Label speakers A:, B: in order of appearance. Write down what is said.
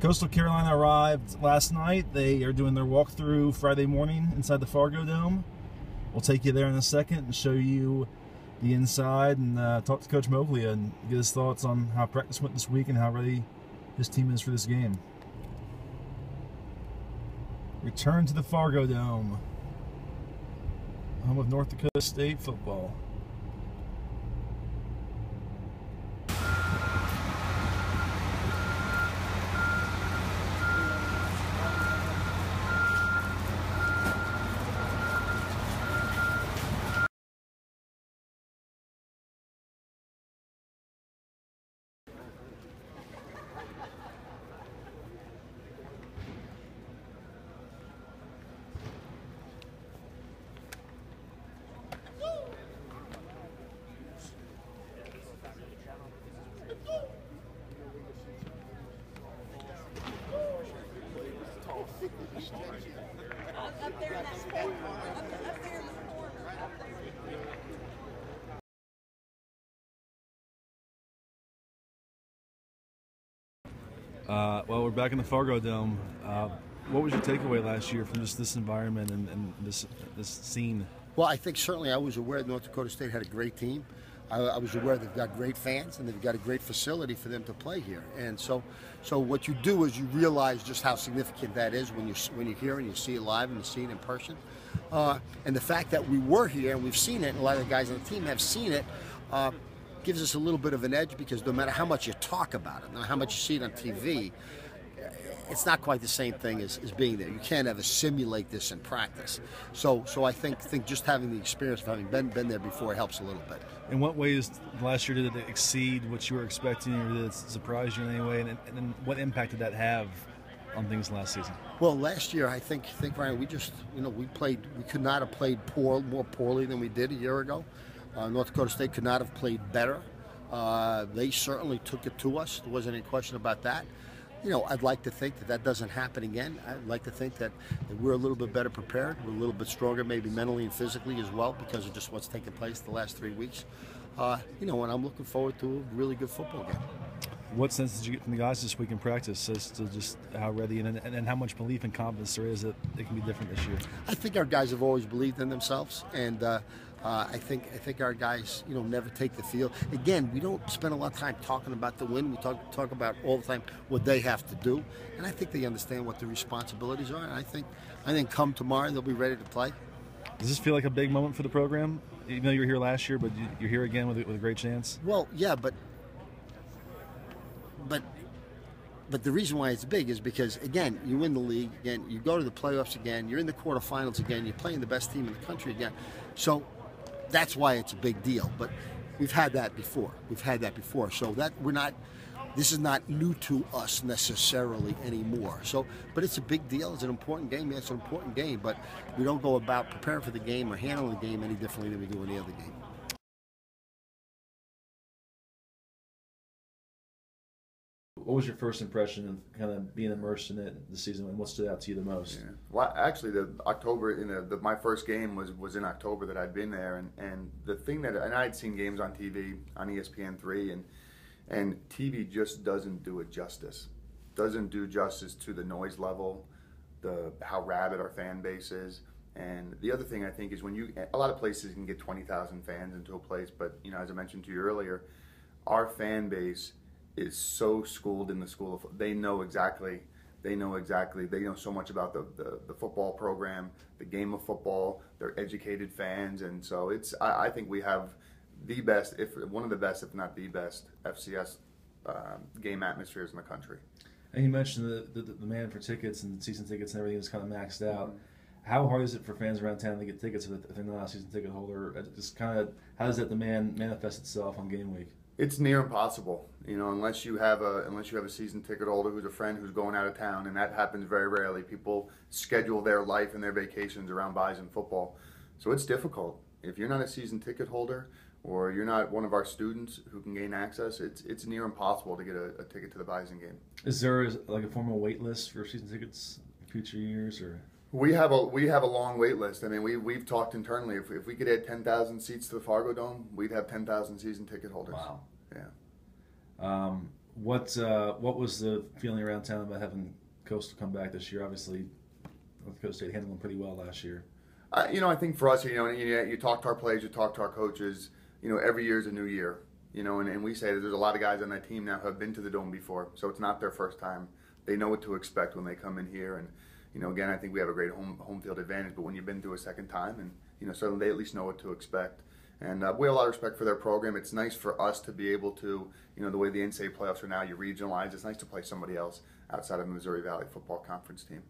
A: Coastal Carolina arrived last night. They are doing their walkthrough Friday morning inside the Fargodome. We'll take you there in a second and show you the inside and talk to Coach Moglia and get his thoughts on how practice went this week and how ready his team is for this game. Return to the Fargodome, home of North Dakota State football.
B: Up there in that corner. Up there in the corner. Up there.
A: Well, we're back in the Fargodome. What was your takeaway last year from just this environment and this scene?
C: Well, I think certainly I was aware that North Dakota State had a great team. I was aware they've got great fans and they've got a great facility for them to play here. And so what you do is you realize just how significant that is when you're here and you see it live and you see it in person. And the fact that we were here and we've seen it, and a lot of the guys on the team have seen it, gives us a little bit of an edge, because no matter how much you talk about it, no matter how much you see it on TV, it's not quite the same thing as being there. You can't ever simulate this in practice. So I think just having the experience of having been there before helps a little bit.
A: In what ways last year did it exceed what you were expecting, or did it surprise you in any way? And what impact did that have on things last season?
C: Well, last year I think Ryan, we just we could not have played more poorly than we did a year ago. North Dakota State could not have played better. They certainly took it to us. There wasn't any question about that. I'd like to think that doesn't happen again. I'd like to think that we're a little bit better prepared. We're a little bit stronger, maybe mentally and physically as well, because of just what's taken place the last 3 weeks. And I'm looking forward to a really good football game.
A: What sense did you get from the guys this week in practice as to just how ready and how much belief and confidence there is that it can be different this year?
C: I think our guys have always believed in themselves, and I think our guys, never take the field. Again, we don't spend a lot of time talking about the win. We talk about all the time what they have to do, and I think they understand what the responsibilities are. And I think come tomorrow they'll be ready to play.
A: Does this feel like a big moment for the program? Even though you were here last year, but you're here again with a great chance.
C: Well, yeah, but the reason why it's big is because, again, you win the league again, you go to the playoffs again, you're in the quarterfinals again, you're playing the best team in the country again. So that's why it's a big deal. But we've had that before. So that this is not new to us necessarily anymore. So, but it's a big deal. It's an important game. Yeah, it's an important game. But we don't go about preparing for the game or handling the game any differently than we do any other game.
A: What was your first impression of kind of being immersed in it this season, and what stood out to you the most?
D: Yeah. Well, actually, my first game was in October that I'd been there, and the thing and I'd seen games on TV on ESPN3, and TV just doesn't do it justice. Doesn't do justice to the noise level, how rabid our fan base is. And the other thing I think is a lot of places can get 20,000 fans into a place, but as I mentioned to you earlier, our fan base is so schooled in the school of, they know so much about the football program, the game of football. They're educated fans, and so I think we have the best, if one of the best, if not the best, FCS game atmospheres in the country.
A: And you mentioned the demand for tickets and season tickets and everything is kind of maxed out. How hard is it for fans around town to get tickets if they're not a season ticket holder? Just kind of, how does that demand manifest itself on game week?
D: It's near impossible, unless you have a season ticket holder who's a friend who's going out of town, and that happens very rarely. People schedule their life and their vacations around Bison football, so it's difficult. If you're not a season ticket holder or you're not one of our students who can gain access, it's near impossible to get a ticket to the Bison game.
A: Is there like a formal wait list for season tickets in future years, or?
D: We have a long wait list. I mean, we've talked internally. If we could add 10,000 seats to the Fargodome, we'd have 10,000 season ticket holders.
A: Wow.
D: Yeah.
A: What was the feeling around town about having Coastal come back this year? Obviously, North Dakota State handled them pretty well last year.
D: I think for us, you talk to our players, you talk to our coaches. Every year is a new year. And we say that there's a lot of guys on that team now who have been to the Dome before, so it's not their first time. They know what to expect when they come in here, and again, I think we have a great home field advantage. But when you've been through a second time, and so they at least know what to expect. And we have a lot of respect for their program. It's nice for us to be able to, the way the NCAA playoffs are now, you regionalize. It's nice to play somebody else outside of the Missouri Valley Football Conference team.